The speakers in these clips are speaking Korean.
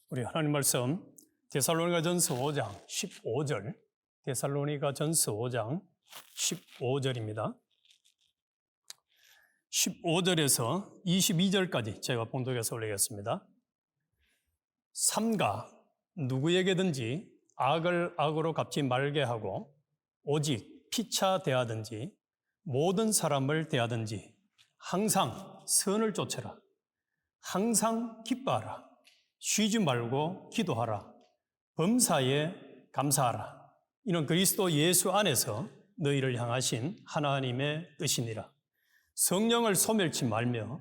우리 하나님 말씀 데살로니가전서 5장 15절, 데살로니가전서 5장 15절입니다. 15절에서 22절까지 제가 봉독해서 올리겠습니다. 삼가 누구에게든지 악을 악으로 갚지 말게 하고 오직 피차 대하든지 모든 사람을 대하든지 항상 선을 쫓아라. 항상 기뻐하라. 쉬지 말고 기도하라. 범사에 감사하라. 이는 그리스도 예수 안에서 너희를 향하신 하나님의 뜻이니라. 성령을 소멸치 말며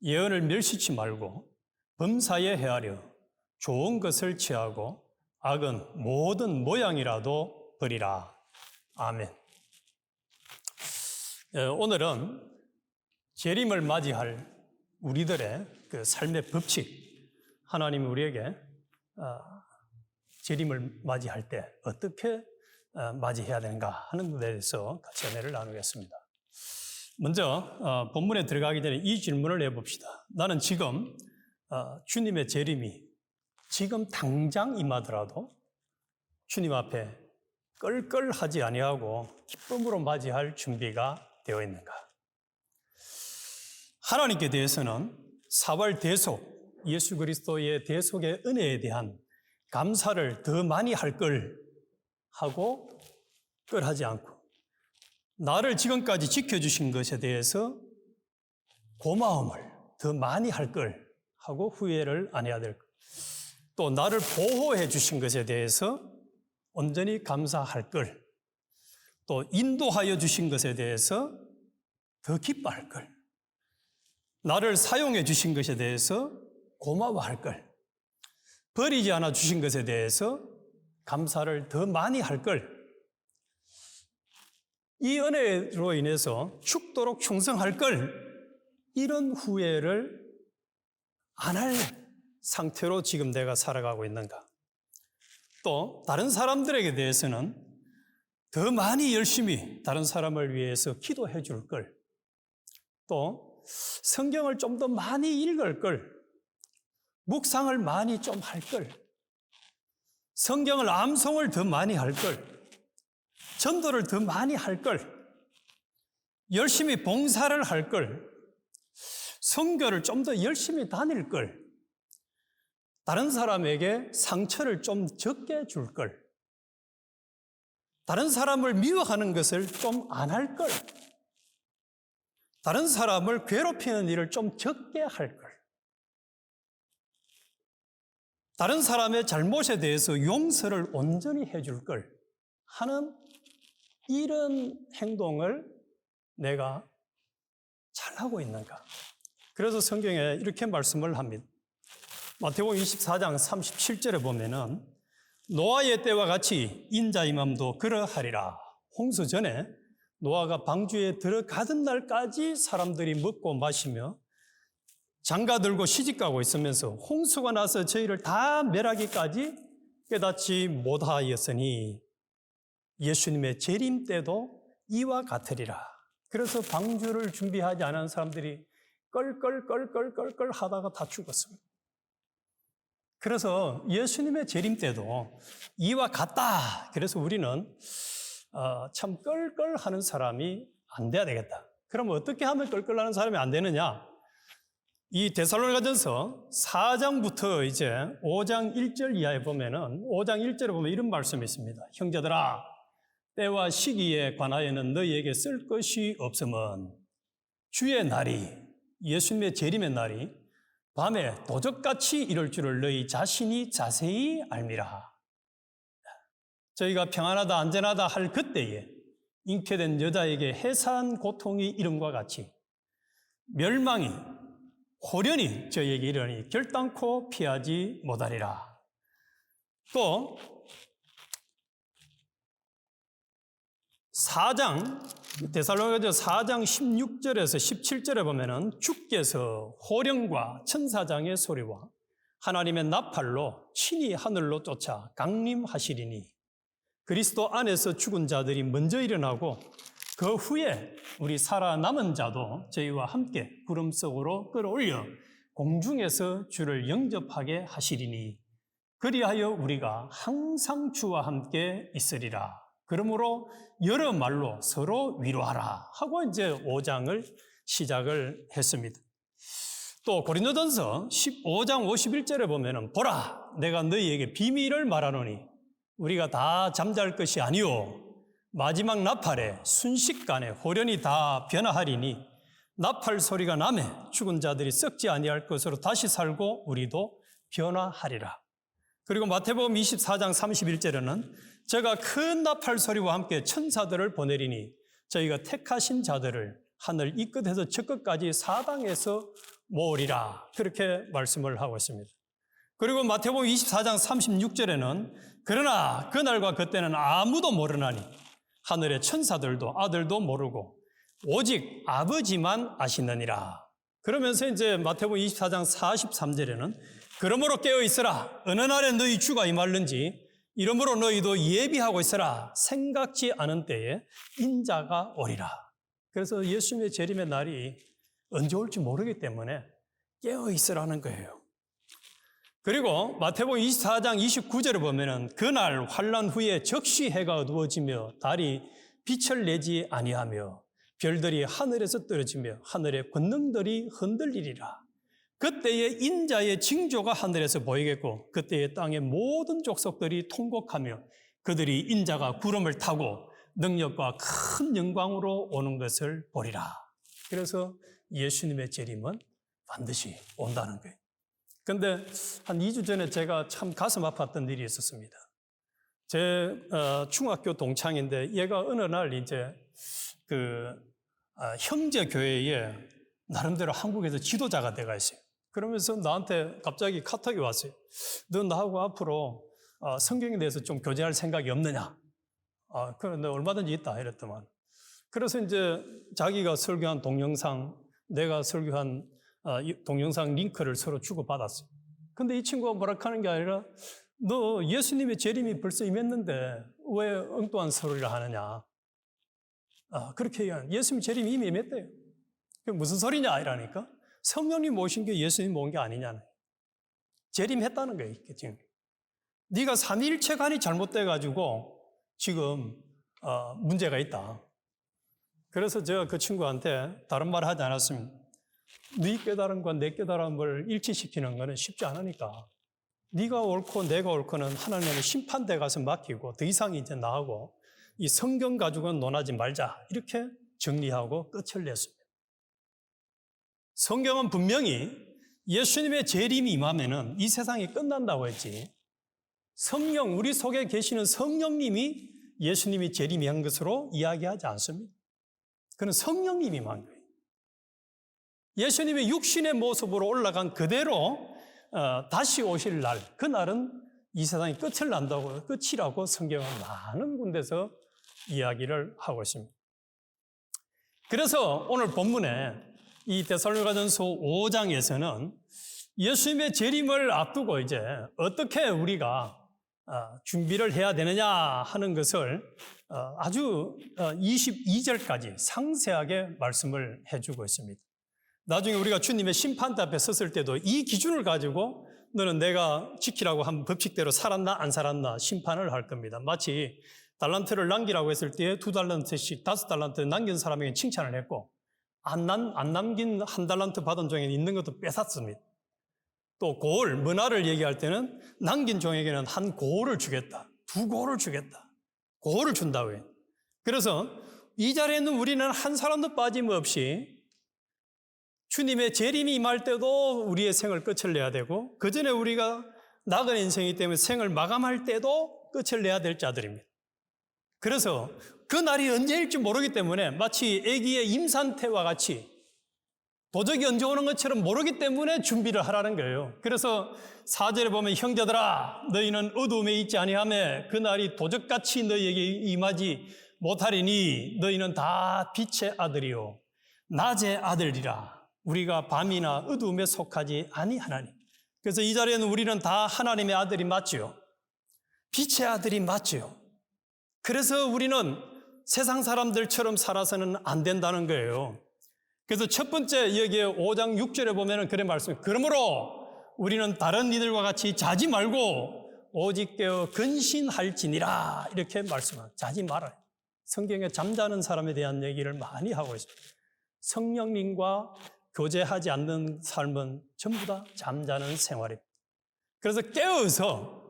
예언을 멸시치 말고 범사에 헤아려 좋은 것을 취하고 악은 모든 모양이라도 버리라. 아멘. 오늘은 재림을 맞이할 우리들의 그 삶의 법칙, 하나님이 우리에게 재림을 맞이할 때 어떻게 맞이해야 되는가 하는 것에 대해서 같이 은혜를 나누겠습니다. 먼저 본문에 들어가기 전에 이 질문을 해봅시다. 나는 지금 주님의 재림이 지금 당장 임하더라도 주님 앞에 끌끌하지 아니하고 기쁨으로 맞이할 준비가 되어 있는가? 하나님께 대해서는 사활 대속, 예수 그리스도의 대속의 은혜에 대한 감사를 더 많이 할 걸 하고 끌하지 않고, 나를 지금까지 지켜주신 것에 대해서 고마움을 더 많이 할 걸 하고 후회를 안 해야 될 것, 또 나를 보호해 주신 것에 대해서 온전히 감사할 걸, 또 인도하여 주신 것에 대해서 더 기뻐할 걸, 나를 사용해 주신 것에 대해서 고마워할 걸, 버리지 않아 주신 것에 대해서 감사를 더 많이 할 걸, 이 은혜로 인해서 죽도록 충성할 걸, 이런 후회를 안 할 상태로 지금 내가 살아가고 있는가? 또 다른 사람들에게 대해서는 더 많이 열심히 다른 사람을 위해서 기도해 줄 걸, 또 성경을 좀 더 많이 읽을 걸, 묵상을 많이 좀 할 걸, 성경을 암송을 더 많이 할 걸, 전도를 더 많이 할 걸, 열심히 봉사를 할 걸, 선교를 좀 더 열심히 다닐 걸, 다른 사람에게 상처를 좀 적게 줄 걸, 다른 사람을 미워하는 것을 좀 안 할 걸, 다른 사람을 괴롭히는 일을 좀 적게 할 걸, 다른 사람의 잘못에 대해서 용서를 온전히 해줄 걸 하는 이런 행동을 내가 잘하고 있는가? 그래서 성경에 이렇게 말씀을 합니다. 마태복음 24장 37절에 보면은 노아의 때와 같이 인자의 맘도 그러하리라. 홍수 전에 노아가 방주에 들어가던 날까지 사람들이 먹고 마시며 장가 들고 시집가고 있으면서 홍수가 나서 저희를 다 멸하기까지 깨닫지 못하였으니 예수님의 재림 때도 이와 같으리라. 그래서 방주를 준비하지 않은 사람들이 껄껄껄껄껄껄 하다가 다 죽었습니다. 그래서 예수님의 재림 때도 이와 같다. 그래서 우리는 참 껄껄하는 사람이 안 돼야 되겠다. 그러면 어떻게 하면 껄껄하는 사람이 안 되느냐? 이 데살로니가전서 4장부터 이제 5장 1절 이하에 보면은 5장 1절에 보면 이런 말씀이 있습니다. 형제들아, 때와 시기에 관하여는 너희에게 쓸 것이 없음은 주의 날이, 예수님의 재림의 날이 밤에 도적같이 이럴 줄을 너희 자신이 자세히 알미라. 저희가 평안하다 안전하다 할 그때에 잉태된 여자에게 해산 고통이 이름과 같이 멸망이 호련히 저희에게 이르니 결단코 피하지 못하리라. 또 4장 데살로니가전서 4장 16절에서 17절에 보면은 주께서 호령과 천사장의 소리와 하나님의 나팔로 친히 하늘로 쫓아 강림하시리니 그리스도 안에서 죽은 자들이 먼저 일어나고 그 후에 우리 살아남은 자도 저희와 함께 구름 속으로 끌어올려 공중에서 주를 영접하게 하시리니 그리하여 우리가 항상 주와 함께 있으리라. 그러므로 여러 말로 서로 위로하라 하고 이제 5장을 시작을 했습니다. 또 고린도전서 15장 51절에 보면은 보라 내가 너희에게 비밀을 말하노니 우리가 다 잠잘 것이 아니요 마지막 나팔에 순식간에 호련히 다 변화하리니 나팔 소리가 나매 죽은 자들이 썩지 아니할 것으로 다시 살고 우리도 변화하리라. 그리고 마태복음 24장 31절에는 제가 큰 나팔 소리와 함께 천사들을 보내리니 저희가 택하신 자들을 하늘 이 끝에서 저 끝까지 사방에서 모으리라. 그렇게 말씀을 하고 있습니다. 그리고 마태복음 24장 36절에는 그러나 그날과 그때는 아무도 모르나니 하늘의 천사들도 아들도 모르고 오직 아버지만 아시느니라. 그러면서 이제 마태복음 24장 43절에는 그러므로 깨어 있으라. 어느 날에 너희 주가 임할는지 이러므로 너희도 예비하고 있으라. 생각지 않은 때에 인자가 오리라. 그래서 예수님의 재림의 날이 언제 올지 모르기 때문에 깨어 있으라는 거예요. 그리고 마태복음 24장 29절에 보면은 그날 환난 후에 적시 해가 어두워지며 달이 빛을 내지 아니하며 별들이 하늘에서 떨어지며 하늘의 권능들이 흔들리리라. 그때에 인자의 징조가 하늘에서 보이겠고 그때에 땅의 모든 족속들이 통곡하며 그들이 인자가 구름을 타고 능력과 큰 영광으로 오는 것을 보리라. 그래서 예수님의 재림은 반드시 온다는 거예요. 그런데 한 2주 전에 제가 참 가슴 아팠던 일이 있었습니다. 제 중학교 동창인데 얘가 어느 날 이제 형제 교회에 나름대로 한국에서 지도자가 돼가 있어요. 그러면서 나한테 갑자기 카톡이 왔어요. 너 나하고 앞으로 성경에 대해서 좀 교제할 생각이 없느냐? 그래, 너 얼마든지 있다 이랬더만. 그래서 이제 자기가 설교한 동영상, 내가 설교한 동영상 링크를 서로 주고받았어요. 근데 이 친구가 뭐라 하는 게 아니라 너 예수님의 재림이 벌써 임했는데 왜 엉뚱한 소리를 하느냐? 그렇게 얘기하는 예수님 재림이 이미 임했대요. 그게 무슨 소리냐 이러니까 성령님 오신 게 예수님 온 게 아니냐는 재림했다는 거예요. 지금 네가 삼위일체관이 잘못돼가지고 지금 문제가 있다. 그래서 제가 그 친구한테 다른 말 하지 않았습니다. 네 깨달음과 내 깨달음을 일치시키는 것은 쉽지 않으니까 네가 옳고 내가 옳고는 하나님의 심판대 가서 맡기고 더 이상 이제 나하고 이 성경 가지고는 논하지 말자 이렇게 정리하고 끝을 냈습니다. 성경은 분명히 예수님의 재림이 임하면은 이 세상이 끝난다고 했지 성령 우리 속에 계시는 성령님이 예수님이 재림이 한 것으로 이야기하지 않습니다. 그는 성령님이 한 거예요. 예수님의 육신의 모습으로 올라간 그대로 다시 오실 날, 그날은 이 세상이 끝을 난다고, 끝이라고 성경은 많은 군데서 이야기를 하고 있습니다. 그래서 오늘 본문에 이 데살로니가전서 5장에서는 예수님의 재림을 앞두고 이제 어떻게 우리가 준비를 해야 되느냐 하는 것을 아주 22절까지 상세하게 말씀을 해주고 있습니다. 나중에 우리가 주님의 심판대 앞에 섰을 때도 이 기준을 가지고 너는 내가 지키라고 한 법칙대로 살았나 안 살았나 심판을 할 겁니다. 마치 달란트를 남기라고 했을 때 2달란트씩 5달란트 남긴 사람에게 칭찬을 했고 안 남긴 1달란트 받은 종에게 있는 것도 뺏었습니다. 또 고을, 문화를 얘기할 때는 남긴 종에게는 1고을을 주겠다. 2고을을 주겠다. 고을을 준다고 해요. 그래서 이 자리에 있는 우리는 한 사람도 빠짐없이 주님의 재림이 임할 때도 우리의 생을 끝을 내야 되고 그 전에 우리가 나간 인생이기 때문에 생을 마감할 때도 끝을 내야 될 자들입니다. 그래서 그 날이 언제일지 모르기 때문에 마치 아기의 임산태와 같이 도적이 언제 오는 것처럼 모르기 때문에 준비를 하라는 거예요. 그래서 4절에 보면 형제들아 너희는 어두움에 있지 아니하며 그 날이 도적같이 너희에게 임하지 못하리니 너희는 다 빛의 아들이요 낮의 아들이라. 우리가 밤이나 어두움에 속하지 아니하나니. 그래서 이 자리에는 우리는 다 하나님의 아들이 맞지요. 빛의 아들이 맞지요. 그래서 우리는 세상 사람들처럼 살아서는 안 된다는 거예요. 그래서 첫 번째 여기에 5장 6절에 보면은 그런 말씀. 그러므로 우리는 다른 이들과 같이 자지 말고 오직 깨어 근신할지니라 이렇게 말씀합니다. 자지 말아요. 성경에 잠자는 사람에 대한 얘기를 많이 하고 있습니다. 성령님과 교제하지 않는 삶은 전부 다 잠자는 생활입니다. 그래서 깨어서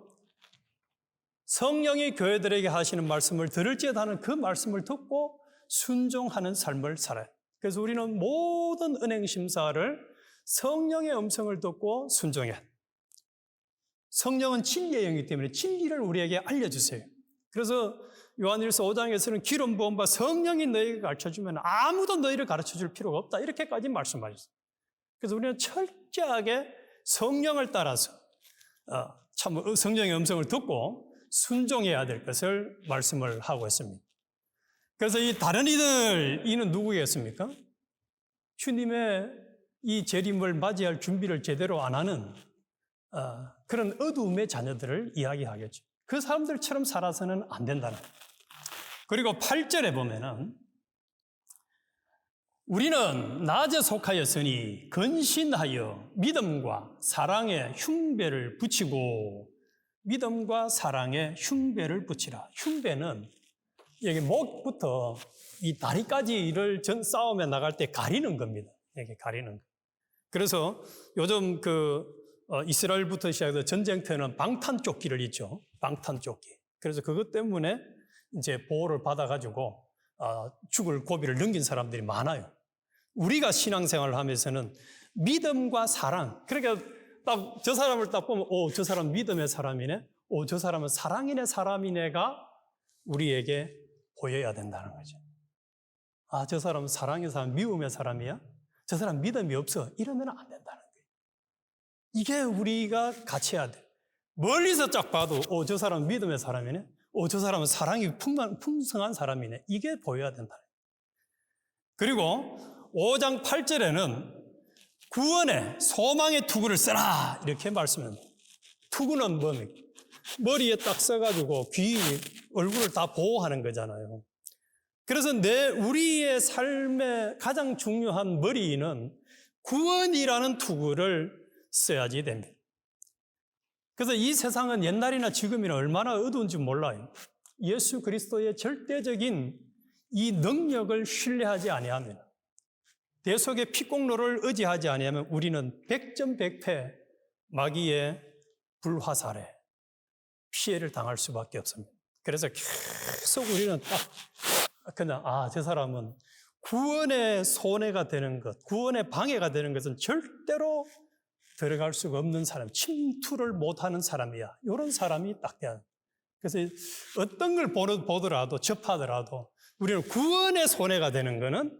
성령이 교회들에게 하시는 말씀을 들을지어다 하는 그 말씀을 듣고 순종하는 삶을 살아요. 그래서 우리는 모든 은행 심사를 성령의 음성을 듣고 순종해야 해요. 성령은 진리의 영이기 때문에 진리를 우리에게 알려주세요. 그래서 요한일서 5장에서는 기름 부은 바 성령이 너희에게 가르쳐주면 아무도 너희를 가르쳐줄 필요가 없다. 이렇게까지 말씀하셨어요. 그래서 우리는 철저하게 성령을 따라서 참 성령의 음성을 듣고 순종해야 될 것을 말씀을 하고 있습니다. 그래서 이 다른 이들, 이는 누구겠습니까? 주님의 이 재림을 맞이할 준비를 제대로 안 하는 그런 어두움의 자녀들을 이야기하겠죠. 그 사람들처럼 살아서는 안 된다는 거예요. 그리고 8절에 보면은 우리는 낮에 속하였으니 근신하여 믿음과 사랑의 흉배를 붙이고 믿음과 사랑의 흉배를 붙이라. 흉배는 여기 목부터 이 다리까지를 싸움에 나갈 때 가리는 겁니다. 이렇게 가리는 거. 그래서 요즘 이스라엘부터 시작해서 전쟁터에는 방탄조끼를 입죠. 방탄조끼. 그래서 그것 때문에 이제 보호를 받아가지고 죽을 고비를 넘긴 사람들이 많아요. 우리가 신앙생활을 하면서는 믿음과 사랑. 그러니까 딱 저 사람을 딱 보면 저 사람 믿음의 사람이네. 저 사람은 사랑인의 사람이네가 우리에게 보여야 된다는 거죠. 저 사람은 사랑의 사람, 미움의 사람이야? 저 사람 믿음이 없어. 이러면 안 된다는 거예요. 이게 우리가 같이 해야 돼. 멀리서 쫙 봐도 저 사람은 믿음의 사람이네. 저 사람은 사랑이 풍성한 사람이네. 이게 보여야 된다. 그리고 5장 8절에는 구원의 소망의 투구를 써라 이렇게 말씀합니다. 투구는 뭡니까? 머리에 딱 써가지고 귀, 얼굴을 다 보호하는 거잖아요. 그래서 우리의 삶의 가장 중요한 머리는 구원이라는 투구를 써야지 됩니다. 그래서 이 세상은 옛날이나 지금이나 얼마나 어두운지 몰라요. 예수 그리스도의 절대적인 이 능력을 신뢰하지 아니하면, 대속의 피공로를 의지하지 아니하면 우리는 백전백패, 마귀의 불화살에 피해를 당할 수밖에 없습니다. 그래서 계속 우리는 그냥 저 사람은 구원의 손해가 되는 것, 구원의 방해가 되는 것은 절대로 들어갈 수가 없는 사람, 침투를 못하는 사람이야. 이런 사람이 딱 돼야 돼. 그래서 어떤 걸 보더라도, 접하더라도 우리는 구원의 손해가 되는 거는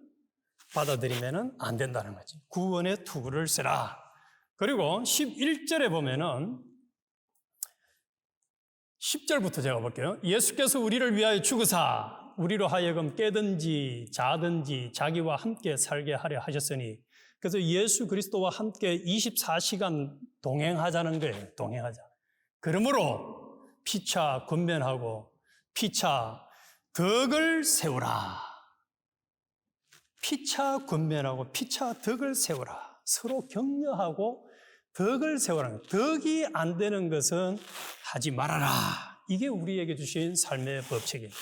받아들이면 안 된다는 거지. 구원의 투구를 쓰라. 그리고 11절에 보면은 10절부터 제가 볼게요. 예수께서 우리를 위하여 죽으사 우리로 하여금 깨든지 자든지 자기와 함께 살게 하려 하셨으니, 그래서 예수 그리스도와 함께 24시간 동행하자는 거예요. 동행하자. 그러므로 피차 권면하고 피차 덕을 세우라. 피차 권면하고 피차 덕을 세우라. 서로 격려하고 덕을 세우라는 거예요. 덕이 안 되는 것은 하지 말아라. 이게 우리에게 주신 삶의 법칙이에요.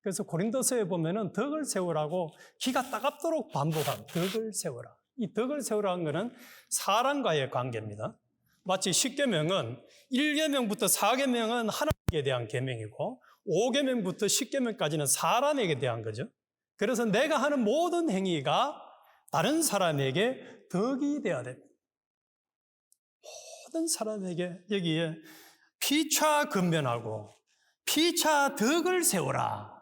그래서 고린도서에 보면은 덕을 세우라고 기가 따갑도록 반복한 덕을 세우라. 이 덕을 세우라는 것은 사람과의 관계입니다. 마치 10계명은 1계명부터 4계명은 하나님께 대한 계명이고 5계명부터 10계명까지는 사람에게 대한 거죠. 그래서 내가 하는 모든 행위가 다른 사람에게 덕이 되어야 됩니다. 모든 사람에게 여기에 피차 근면하고 피차 덕을 세우라.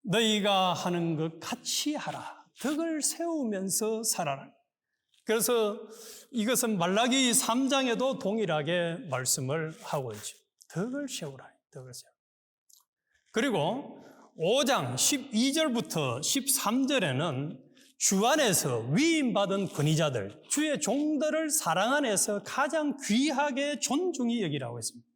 너희가 하는 것 같이 하라. 덕을 세우면서 살아라. 그래서 이것은 말라기 3장에도 동일하게 말씀을 하고 있죠. 덕을 세우라. 덕을 세우라. 그리고 5장 12절부터 13절에는 주 안에서 위임받은 권위자들, 주의 종들을 사랑 안에서 가장 귀하게 존중히 여기라고 했습니다.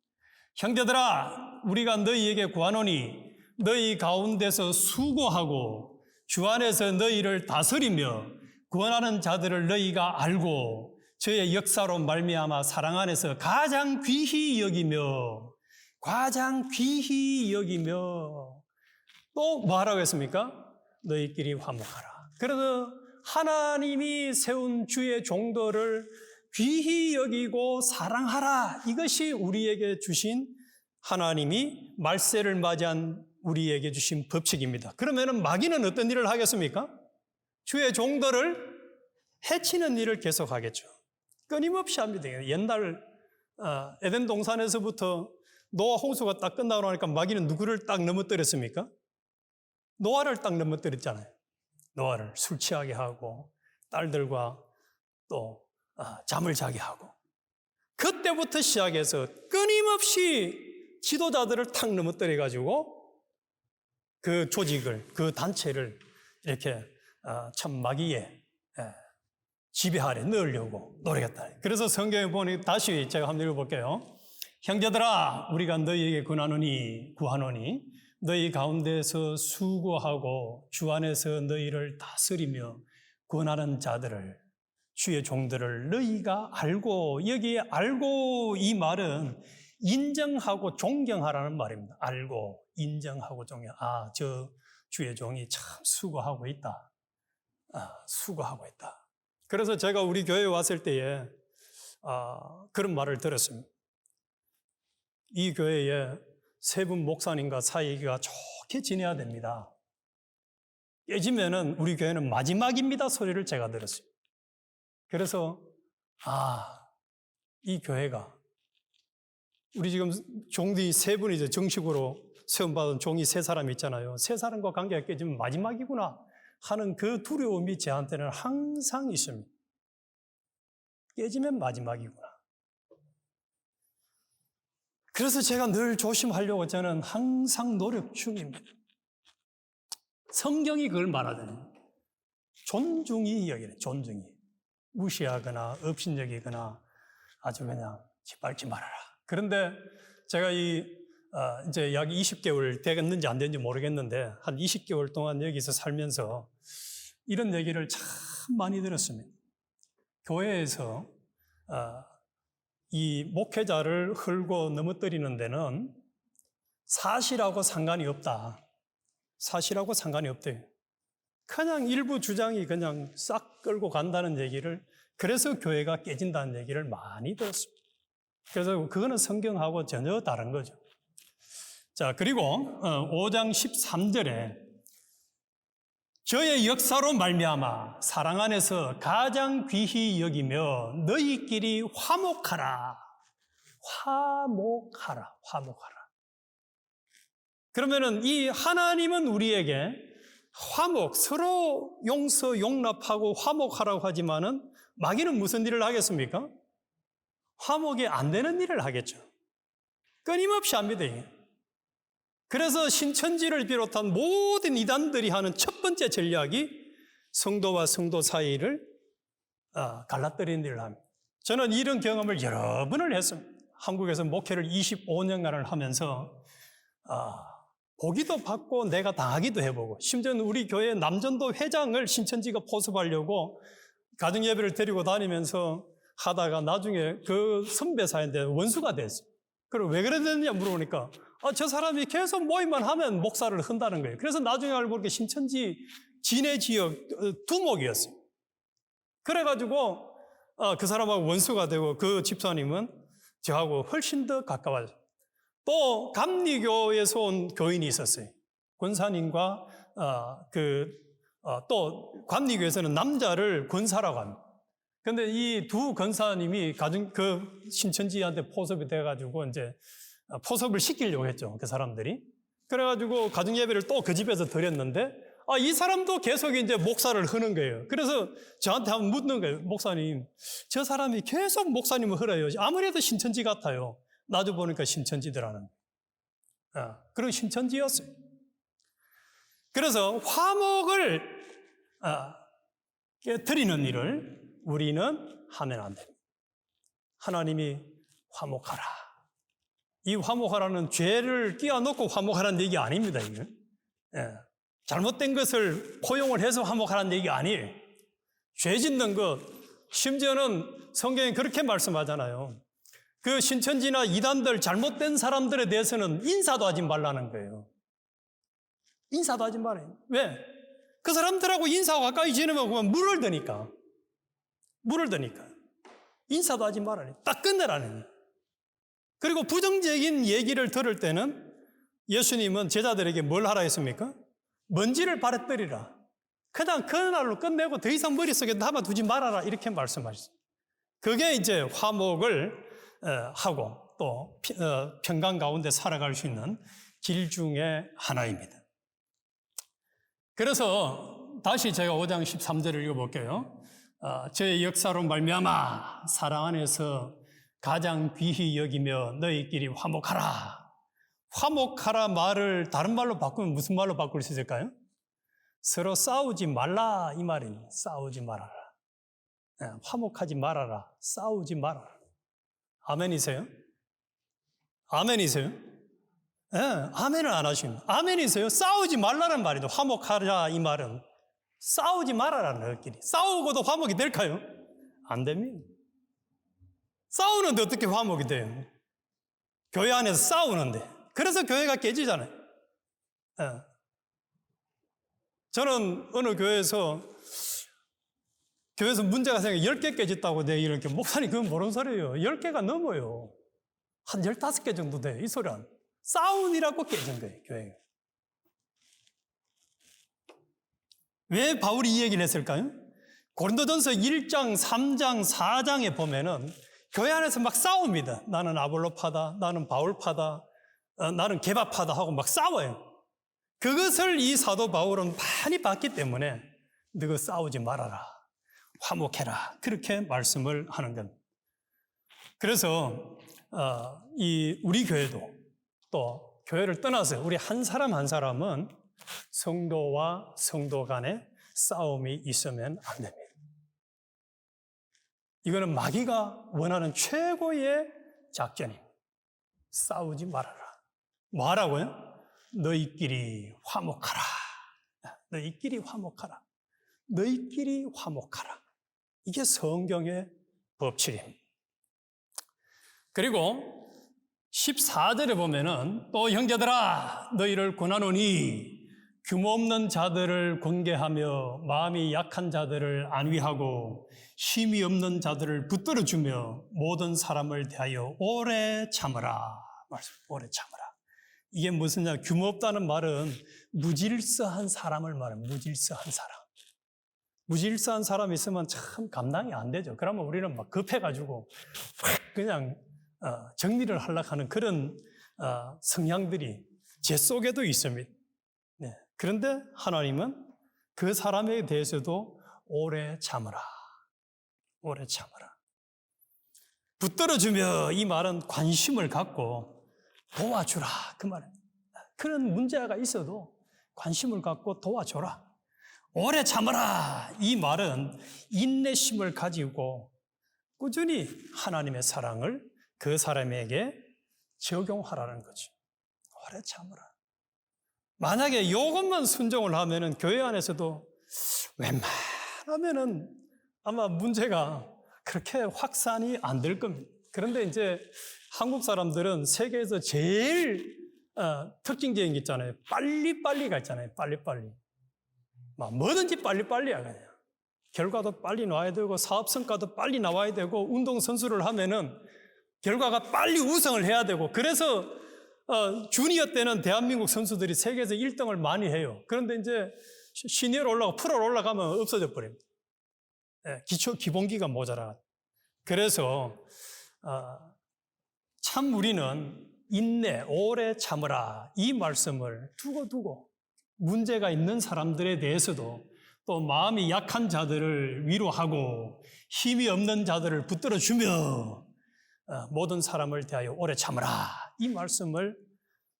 형제들아, 우리가 너희에게 구하노니 너희 가운데서 수고하고 주 안에서 너희를 다스리며 구원하는 자들을 너희가 알고 저의 역사로 말미암아 사랑 안에서 가장 귀히 여기며 가장 귀히 여기며 또 뭐 하라고 했습니까? 너희끼리 화목하라. 그래서 하나님이 세운 주의 종들을 귀히 여기고 사랑하라. 이것이 우리에게 주신 하나님이 말세를 맞이한 우리에게 주신 법칙입니다. 그러면 마귀는 어떤 일을 하겠습니까? 주의 종들을 해치는 일을 계속하겠죠. 끊임없이 합니다. 옛날 에덴 동산에서부터 노아 홍수가 딱 끝나고 나니까 마귀는 누구를 딱 넘어뜨렸습니까? 노아를 딱 넘어뜨렸잖아요. 노아를 술 취하게 하고 딸들과 또 잠을 자게 하고, 그때부터 시작해서 끊임없이 지도자들을 탁 넘어뜨려가지고 그 조직을, 그 단체를 이렇게 참 마귀의 지배 아래 넣으려고 노력했다. 그래서 성경에 보니 다시 제가 한번 읽어볼게요. 형제들아, 우리가 너희에게 구하노니 너희 가운데서 수고하고 주 안에서 너희를 다스리며 권하는 자들을, 주의 종들을 너희가 알고, 여기에 알고 이 말은 인정하고 존경하라는 말입니다. 알고, 인정하고 존경. 저 주의 종이 참 수고하고 있다. 수고하고 있다. 그래서 제가 우리 교회에 왔을 때에 그런 말을 들었습니다. 이 교회에 세 분 목사님과 사이가 좋게 지내야 됩니다. 깨지면은 우리 교회는 마지막입니다 소리를 제가 들었어요. 그래서 이 교회가, 우리 지금 종이 세 분이죠. 정식으로 세움받은 종이 세 사람이 있잖아요. 세 사람과 관계가 깨지면 마지막이구나 하는 그 두려움이 저한테는 항상 있습니다. 깨지면 마지막이구나. 그래서 제가 늘 조심하려고 저는 항상 노력 중입니다. 성경이 그걸 말하잖아요. 존중이 여기는, 존중이. 무시하거나 업신여기거나 아주 그냥 짓밟지 말아라. 그런데 제가 이제 약 20개월 되겠는지 안 되는지 모르겠는데 한 20개월 동안 여기서 살면서 이런 얘기를 참 많이 들었습니다. 교회에서 이 목회자를 헐고 넘어뜨리는 데는 사실하고 상관이 없다. 사실하고 상관이 없대요. 그냥 일부 주장이 그냥 싹 끌고 간다는 얘기를, 그래서 교회가 깨진다는 얘기를 많이 들었습니다. 그래서 그거는 성경하고 전혀 다른 거죠. 자, 그리고 5장 13절에 저의 역사로 말미암아 사랑 안에서 가장 귀히 여기며 너희끼리 화목하라. 화목하라. 화목하라. 그러면은 이 하나님은 우리에게 화목, 서로 용서, 용납하고 화목하라고 하지만은 마귀는 무슨 일을 하겠습니까? 화목이 안 되는 일을 하겠죠. 끊임없이 합니다. 그래서 신천지를 비롯한 모든 이단들이 하는 첫 번째 전략이 성도와 성도 사이를 갈라뜨리는 일을 합니다. 저는 이런 경험을 여러 번을 했습니다. 한국에서 목회를 25년간을 하면서 보기도 받고 내가 당하기도 해보고, 심지어는 우리 교회 남전도 회장을 신천지가 포섭하려고 가정예배를 데리고 다니면서 하다가 나중에 그 선배 사이인데 원수가 됐어요. 그리고 왜 그랬느냐 물어보니까 저 사람이 계속 모임만 하면 목사를 흔다는 거예요. 그래서 나중에 알고 보니까 신천지 진해 지역 두목이었어요. 그래가지고 그 사람하고 원수가 되고 그 집사님은 저하고 훨씬 더 가까워졌어요. 또 감리교에서 온 교인이 있었어요. 권사님과 또 감리교에서는 남자를 권사라고 합니다. 그런데 이 두 권사님이 그 신천지한테 포섭이 돼가지고 이제 포섭을 시키려고 했죠. 그 사람들이. 그래가지고 가정예배를 또 그 집에서 드렸는데 이 사람도 계속 이제 목사를 흐는 거예요. 그래서 저한테 한번 묻는 거예요. 목사님, 저 사람이 계속 목사님을 흐려요. 아무래도 신천지 같아요. 나도 보니까 신천지더라는. 그리고 신천지였어요. 그래서 화목을 깨뜨리는 일을 우리는 하면 안 됩니다. 하나님이 화목하라. 이 화목하라는 죄를 끼워놓고 화목하라는 얘기 아닙니다. 이게. 잘못된 것을 포용을 해서 화목하라는 얘기 아니에요. 죄 짓는 것, 심지어는 성경이 그렇게 말씀하잖아요. 그 신천지나 이단들 잘못된 사람들에 대해서는 인사도 하지 말라는 거예요. 인사도 하지 말아요. 왜? 그 사람들하고 인사하고 가까이 지내면 그만 물을 드니까. 물을 드니까. 인사도 하지 말아요. 딱 끝내라는 거예요. 그리고 부정적인 얘기를 들을 때는 예수님은 제자들에게 뭘 하라 했습니까? 먼지를 바래뜨리라. 그냥 그날로 끝내고 더 이상 머릿속에 담아두지 말아라. 이렇게 말씀하셨어요. 그게 이제 화목을 하고 또 평강 가운데 살아갈 수 있는 길 중에 하나입니다. 그래서 다시 제가 5장 13절을 읽어볼게요. 저의 역사로 말미암아 사랑 안에서 가장 귀히 여기며 너희끼리 화목하라. 화목하라 말을 다른 말로 바꾸면 무슨 말로 바꿀 수 있을까요? 서로 싸우지 말라 이 말입니다. 싸우지 말아라. 화목하지 말아라. 싸우지 말아라. 아멘이세요? 아멘이세요? 네, 아멘을 안 하십니다. 아멘이세요? 싸우지 말라는 말이죠. 화목하라 이 말은 싸우지 말아라는 너희끼리. 싸우고도 화목이 될까요? 안 됩니다. 싸우는데 어떻게 화목이 돼요? 교회 안에서 싸우는데. 그래서 교회가 깨지잖아요. 네. 저는 어느 교회에서 문제가 생겨 10개 깨졌다고 내 이렇게 목사님 그건 모르는 소리예요. 10개가 넘어요. 한 15개 정도 돼요. 이 소리는. 싸움이라고 깨진 거예요. 교회가. 왜 바울이 이 얘기를 했을까요? 고린도전서 1장, 3장, 4장에 보면은 교회 안에서 막 싸웁니다. 나는 아볼로파다, 나는 바울파다, 나는 게바파다 하고 막 싸워요. 그것을 이 사도 바울은 많이 봤기 때문에 너가 싸우지 말아라. 화목해라. 그렇게 말씀을 하는 겁니다. 그래서 우리 교회도 또 교회를 떠나서 우리 한 사람 한 사람은 성도와 성도 간에 싸움이 있으면 안 됩니다. 이거는 마귀가 원하는 최고의 작전입니다. 싸우지 말아라. 뭐 하라고요? 너희끼리 화목하라. 너희끼리 화목하라. 너희끼리 화목하라. 이게 성경의 법칙입니다. 그리고 14절에 보면은 또 형제들아 너희를 권하노니 규모 없는 자들을 권계하며 마음이 약한 자들을 안위하고 힘이 없는 자들을 붙들어주며 모든 사람을 대하여 오래 참으라. 오래 참으라. 이게 무슨냐? 규모 없다는 말은 무질서한 사람을 말합니다. 무질서한 사람. 무질서한 사람이 있으면 참 감당이 안 되죠. 그러면 우리는 막 급해가지고 그냥 정리를 하려고 하는 그런 성향들이 제 속에도 있습니다. 네. 그런데 하나님은 그 사람에 대해서도 오래 참으라. 오래 참으라. 붙들어주며 이 말은 관심을 갖고 도와주라. 그 말입니다. 그런 문제가 있어도 관심을 갖고 도와줘라. 오래 참으라. 이 말은 인내심을 가지고 꾸준히 하나님의 사랑을 그 사람에게 적용하라는 거죠. 오래 참으라. 만약에 이것만 순종을 하면은 교회 안에서도 웬만하면은 아마 문제가 그렇게 확산이 안 될 겁니다. 그런데 이제 한국 사람들은 세계에서 제일 특징적인 게 있잖아요. 빨리빨리가 있잖아요. 빨리빨리. 막 뭐든지 빨리빨리야 그냥. 결과도 빨리 나와야 되고 사업 성과도 빨리 나와야 되고 운동선수를 하면은 결과가 빨리 우승을 해야 되고 그래서 주니어 때는 대한민국 선수들이 세계에서 1등을 많이 해요. 그런데 이제 시니어로 올라가고 프로로 올라가면 없어져 버립니다. 기본기가 모자라. 그래서 참 우리는 인내, 오래 참으라 이 말씀을 두고 문제가 있는 사람들에 대해서도 또 마음이 약한 자들을 위로하고 힘이 없는 자들을 붙들어주며 모든 사람을 대하여 오래 참으라 이 말씀을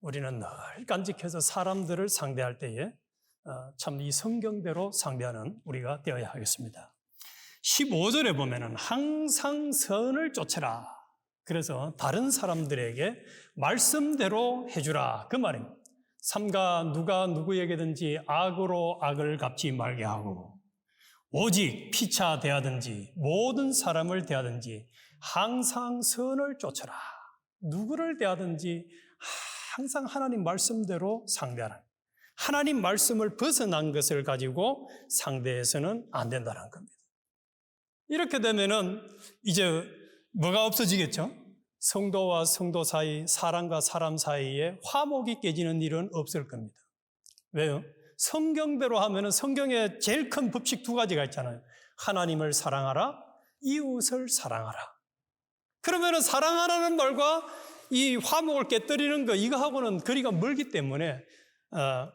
우리는 늘 간직해서 사람들을 상대할 때에 참 이 성경대로 상대하는 우리가 되어야 하겠습니다. 15절에 보면은 항상 선을 쫓아라. 그래서 다른 사람들에게 말씀대로 해주라 그 말입니다. 삼가 누가 누구에게든지 악으로 악을 갚지 말게 하고 오직 피차 대하든지 모든 사람을 대하든지 항상 선을 쫓아라. 누구를 대하든지 항상 하나님 말씀대로 상대하라. 하나님 말씀을 벗어난 것을 가지고 상대해서는 안 된다는 겁니다. 이렇게 되면은 이제 뭐가 없어지겠죠? 성도와 성도 사이, 사람과 사람 사이에 화목이 깨지는 일은 없을 겁니다. 왜요? 성경대로 하면은 성경에 제일 큰 법칙 두 가지가 있잖아요. 하나님을 사랑하라, 이웃을 사랑하라. 그러면은 사랑하라는 말과 이 화목을 깨뜨리는 거, 이거하고는 거리가 멀기 때문에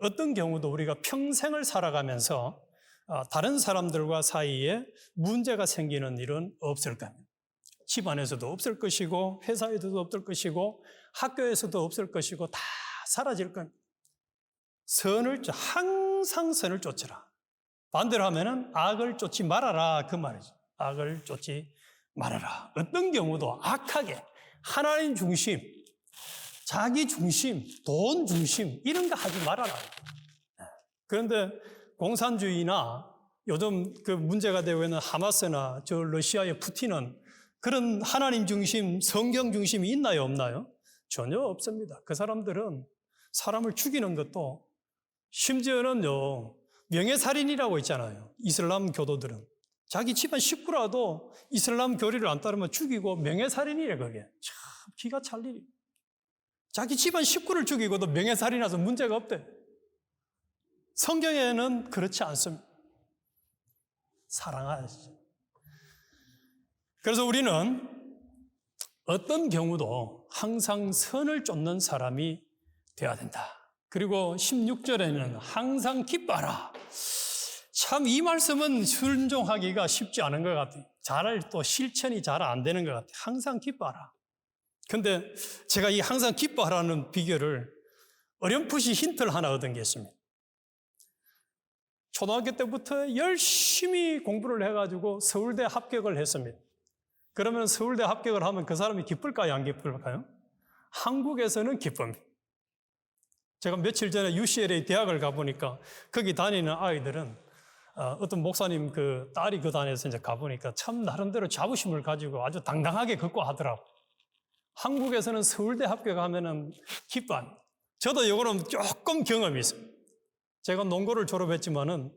어떤 경우도 우리가 평생을 살아가면서 다른 사람들과 사이에 문제가 생기는 일은 없을 겁니다. 집안에서도 없을 것이고, 회사에서도 없을 것이고, 학교에서도 없을 것이고, 다 사라질 겁니다. 항상 선을 쫓으라. 반대로 하면은 악을 쫓지 말아라. 그 말이죠. 악을 쫓지 말아라. 어떤 경우도 악하게 하나님 중심, 자기 중심, 돈 중심 이런 거 하지 말아라. 그런데 공산주의나 요즘 그 문제가 되고 있는 하마스나 저 러시아의 푸틴은 그런 하나님 중심, 성경 중심이 있나요, 없나요? 전혀 없습니다. 그 사람들은 사람을 죽이는 것도 심지어는요, 명예살인이라고 있잖아요. 이슬람 교도들은. 자기 집안 식구라도 이슬람 교리를 안 따르면 죽이고 명예살인이래, 그게. 참 기가 찰 일이. 자기 집안 식구를 죽이고도 명예살인이라서 문제가 없대. 성경에는 그렇지 않습니다. 사랑하시죠. 그래서 우리는 어떤 경우도 항상 선을 쫓는 사람이 되어야 된다. 그리고 16절에는 항상 기뻐하라. 참 이 말씀은 순종하기가 쉽지 않은 것 같아요. 또 실천이 잘 안 되는 것 같아요. 항상 기뻐하라. 근데 제가 이 항상 기뻐하라는 비결을 어렴풋이 힌트를 하나 얻은 게 있습니다. 초등학교 때부터 열심히 공부를 해가지고 서울대 합격을 했습니다. 그러면 서울대 합격을 하면 그 사람이 기쁠까요? 안 기쁠까요? 한국에서는 기쁩니다. 제가 며칠 전에 UCLA 대학을 가보니까 거기 다니는 아이들은 어떤 목사님 그 딸이 그 다녀서 이제 가보니까 참 나름대로 자부심을 가지고 아주 당당하게 걷고 하더라고. 한국에서는 서울대 합격하면은 기뻐합니다. 저도 이거는 조금 경험이 있어요. 제가 농고를 졸업했지만은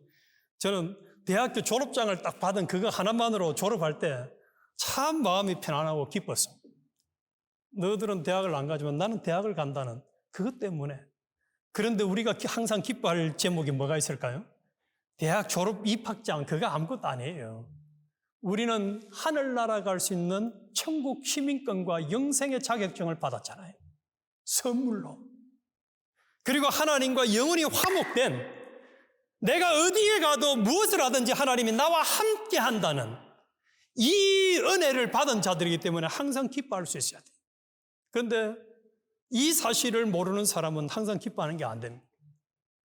저는 대학교 졸업장을 딱 받은 그거 하나만으로 졸업할 때 참 마음이 편안하고 기뻤어. 너희들은 대학을 안 가지만 나는 대학을 간다는 그것 때문에. 그런데 우리가 항상 기뻐할 제목이 뭐가 있을까요? 대학 졸업 입학장, 그거 아무것도 아니에요. 우리는 하늘나라 갈 수 있는 천국 시민권과 영생의 자격증을 받았잖아요. 선물로. 그리고 하나님과 영원히 화목된, 내가 어디에 가도 무엇을 하든지 하나님이 나와 함께 한다는 이 은혜를 받은 자들이기 때문에 항상 기뻐할 수 있어야 돼요. 그런데 이 사실을 모르는 사람은 항상 기뻐하는 게 안 됩니다.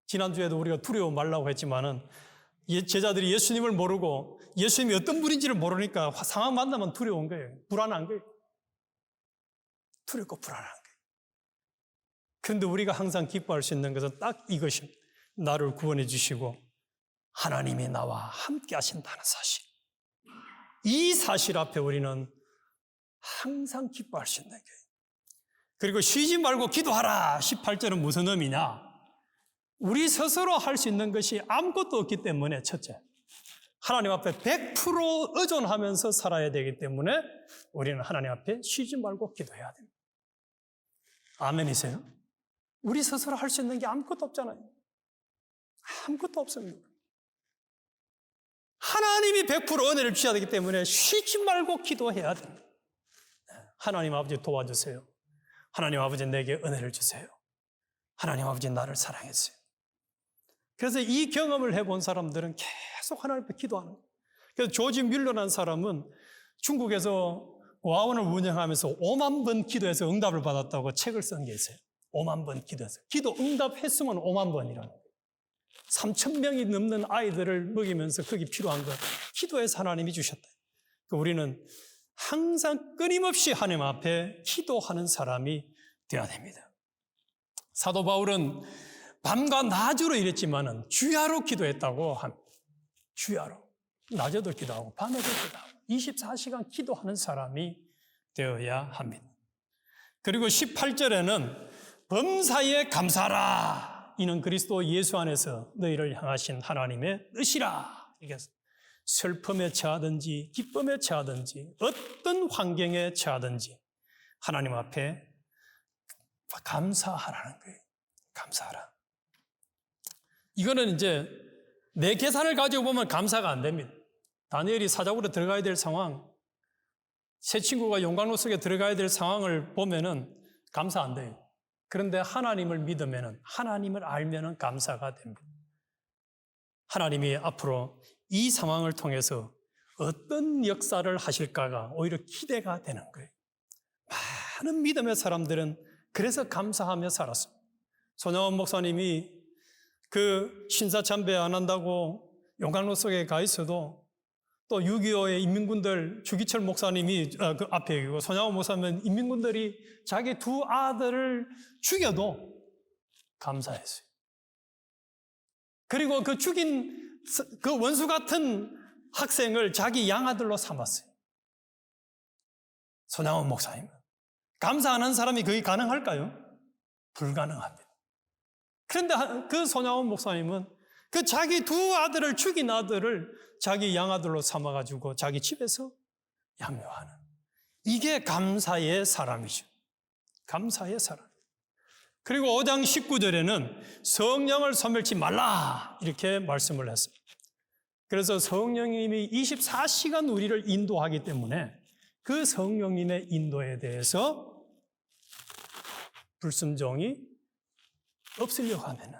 지난주에도 우리가 두려워 말라고 했지만은 제자들이 예수님을 모르고 예수님이 어떤 분인지를 모르니까 상황 만나면 두려운 거예요. 불안한 거예요. 두렵고 불안한 거예요. 그런데 우리가 항상 기뻐할 수 있는 것은 딱 이것입니다. 나를 구원해 주시고 하나님이 나와 함께 하신다는 사실. 이 사실 앞에 우리는 항상 기뻐할 수 있는 거예요. 그리고 쉬지 말고 기도하라. 18절은 무슨 의미냐? 우리 스스로 할 수 있는 것이 아무것도 없기 때문에 첫째, 하나님 앞에 100% 의존하면서 살아야 되기 때문에 우리는 하나님 앞에 쉬지 말고 기도해야 됩니다. 아멘이세요? 우리 스스로 할 수 있는 게 아무것도 없잖아요. 아무것도 없습니다. 하나님이 100% 은혜를 주셔야 되기 때문에 쉬지 말고 기도해야 됩니다. 하나님 아버지 도와주세요. 하나님 아버지 내게 은혜를 주세요. 하나님 아버지 나를 사랑했어요. 그래서 이 경험을 해본 사람들은 계속 하나님 앞에 기도하는 거예요. 그래서 조지 뮬러라는 사람은 중국에서 고아원을 운영하면서 5만 번 기도해서 응답을 받았다고 책을 쓴 게 있어요. 5만 번 기도해서. 기도 응답했으면 5만 번이라는 거예요. 3,000명이 넘는 아이들을 먹이면서 거기 필요한 거 기도해서 하나님이 주셨다. 우리는 항상 끊임없이 하나님 앞에 기도하는 사람이 되어야 됩니다. 사도 바울은 밤과 낮으로 일했지만은 주야로 기도했다고 합니다. 주야로. 낮에도 기도하고 밤에도 기도하고 24시간 기도하는 사람이 되어야 합니다. 그리고 18절에는 범사에 감사하라. 이는 그리스도 예수 안에서 너희를 향하신 하나님의 뜻이라. 이게 슬픔에 처하든지 기쁨에 처하든지 어떤 환경에 처하든지 하나님 앞에 감사하라는 거예요. 감사하라. 이거는 이제 내 계산을 가지고 보면 감사가 안 됩니다. 다니엘이 사자굴에 들어가야 될 상황, 새 친구가 용광로 속에 들어가야 될 상황을 보면은 감사 안 돼요. 그런데 하나님을 믿으면은, 하나님을 알면은 감사가 됩니다. 하나님이 앞으로 이 상황을 통해서 어떤 역사를 하실까가 오히려 기대가 되는 거예요. 많은 믿음의 사람들은 그래서 감사하며 살았습니다. 손양원 목사님이 그 신사참배 안 한다고 용광로 속에 가 있어도 또 6.25의 인민군들 주기철 목사님이 그 앞에 계고 손양원 목사님은 인민군들이 자기 두 아들을 죽여도 감사했어요. 그리고 그 죽인 그 원수 같은 학생을 자기 양아들로 삼았어요. 손양원 목사님은. 감사하는 사람이 그게 가능할까요? 불가능합니다. 그런데 그 손양원 목사님은 그 자기 두 아들을 죽인 아들을 자기 양아들로 삼아가지고 자기 집에서 양육하는, 이게 감사의 사람이죠. 감사의 사람. 그리고 5장 19절에는 성령을 소멸치 말라 이렇게 말씀을 했습니다. 그래서 성령님이 24시간 우리를 인도하기 때문에 그 성령님의 인도에 대해서 불순종이 없으려고 하면은,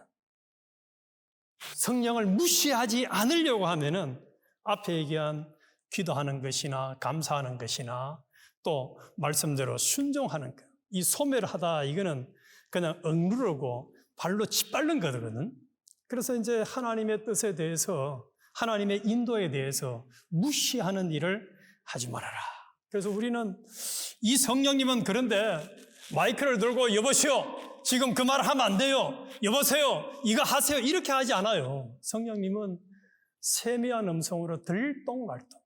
성령을 무시하지 않으려고 하면은 앞에 얘기한 기도하는 것이나 감사하는 것이나 또 말씀대로 순종하는 것, 이 소멸하다 이거는 그냥 억누르고 발로 짓밟는 거거든. 그래서 이제 하나님의 뜻에 대해서, 하나님의 인도에 대해서 무시하는 일을 하지 말아라. 그래서 우리는 이 성령님은 그런데 마이크를 들고 여보시오, 지금 그 말 하면 안 돼요, 여보세요, 이거 하세요, 이렇게 하지 않아요. 성령님은 세미한 음성으로 들똥말똥.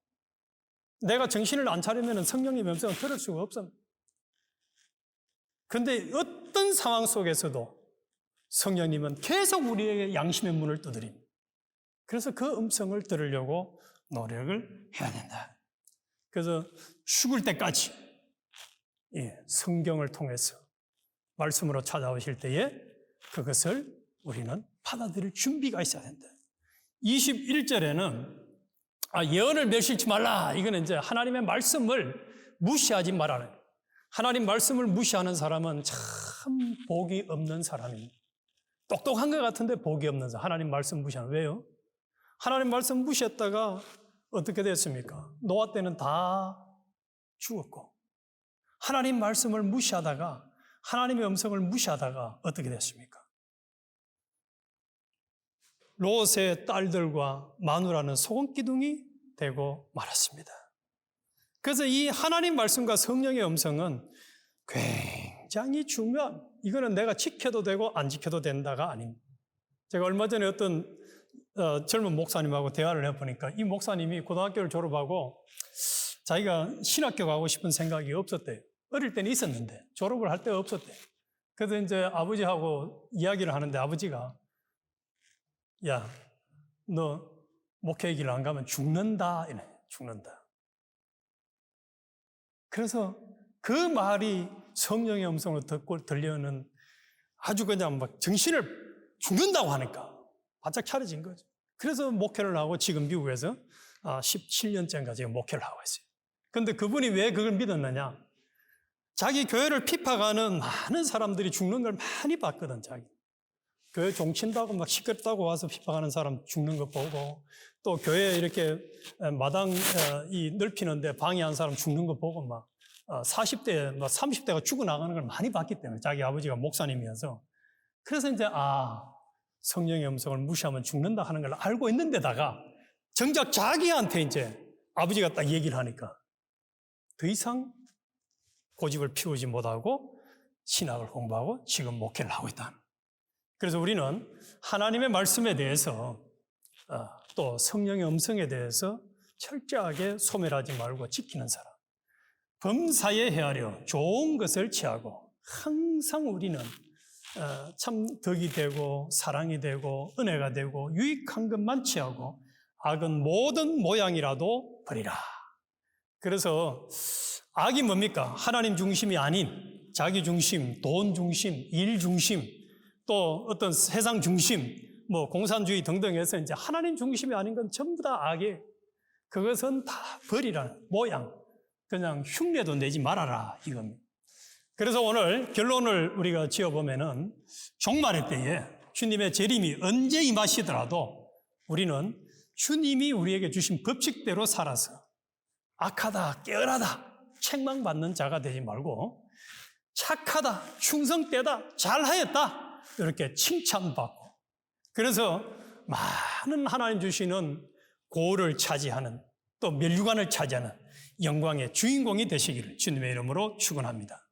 내가 정신을 안 차리면 성령님의 음성을 들을 수가 없습니다. 그런데 어떤 상황 속에서도 성령님은 계속 우리에게 양심의 문을 두드립니다. 그래서 그 음성을 들으려고 노력을 해야 된다. 그래서 죽을 때까지 성경을 통해서 말씀으로 찾아오실 때에 그것을 우리는 받아들일 준비가 있어야 된다. 21절에는 예언을 멸시치 말라. 이거는 이제 하나님의 말씀을 무시하지 말라는. 하나님 말씀을 무시하는 사람은 참 복이 없는 사람입니다. 똑똑한 것 같은데 복이 없는 사람. 하나님 말씀 무시하는. 왜요? 하나님 말씀 무시했다가 어떻게 됐습니까? 노아 때는 다 죽었고, 하나님 말씀을 무시하다가, 하나님의 음성을 무시하다가 어떻게 됐습니까? 롯의 딸들과 마누라는 소금기둥이 되고 말았습니다. 그래서 이 하나님 말씀과 성령의 음성은 굉장히 중요한, 이거는 내가 지켜도 되고 안 지켜도 된다가 아닙니다. 제가 얼마 전에 어떤 젊은 목사님하고 대화를 해보니까 이 목사님이 고등학교를 졸업하고 자기가 신학교 가고 싶은 생각이 없었대요. 어릴 때는 있었는데 졸업을 할 때가 없었대요. 그래서 이제 아버지하고 이야기를 하는데 아버지가, 야, 너 목회 길을 안 가면 죽는다. 이래. 죽는다. 그래서 그 말이 성령의 음성으로 듣고 들려오는, 아주 그냥 막 정신을 죽는다고 하니까 바짝 차려진 거죠. 그래서 목회를 하고 지금 미국에서 17년째인가 지금 목회를 하고 있어요. 그런데 그분이 왜 그걸 믿었느냐? 자기 교회를 핍박하는 많은 사람들이 죽는 걸 많이 봤거든. 자기 교회 종친다고 막 시끄럽다고 와서 핍박하는 사람 죽는 거 보고, 또 교회 이렇게 마당 이 넓히는데 방해한 사람 죽는 거 보고 막 40대, 막 30대가 죽어나가는 걸 많이 봤기 때문에, 자기 아버지가 목사님이어서. 그래서 이제 성령의 음성을 무시하면 죽는다 하는 걸 알고 있는데다가 정작 자기한테 이제 아버지가 딱 얘기를 하니까 더 이상 고집을 피우지 못하고 신학을 공부하고 지금 목회를 하고 있다. 그래서 우리는 하나님의 말씀에 대해서 또 성령의 음성에 대해서 철저하게 소멸하지 말고 지키는 사람. 범사에 헤아려 좋은 것을 취하고 항상 우리는 참 덕이 되고 사랑이 되고 은혜가 되고 유익한 것만 취하고 악은 모든 모양이라도 버리라. 그래서 악이 뭡니까? 하나님 중심이 아닌 자기 중심, 돈 중심, 일 중심, 또 어떤 세상 중심, 뭐 공산주의 등등해서 이제 하나님 중심이 아닌 건 전부 다 악이에요. 그것은 다 버리라. 모양. 그냥 흉내도 내지 말아라. 이겁니다. 그래서 오늘 결론을 우리가 지어보면은 종말의 때에 주님의 재림이 언제 임하시더라도 우리는 주님이 우리에게 주신 법칙대로 살아서 악하다, 게으르다, 책망받는 자가 되지 말고 착하다, 충성되다, 잘하였다 이렇게 칭찬받고 그래서 많은 하나님 주시는 고를 차지하는 또 멸류관을 차지하는 영광의 주인공이 되시기를 주님의 이름으로 축원합니다.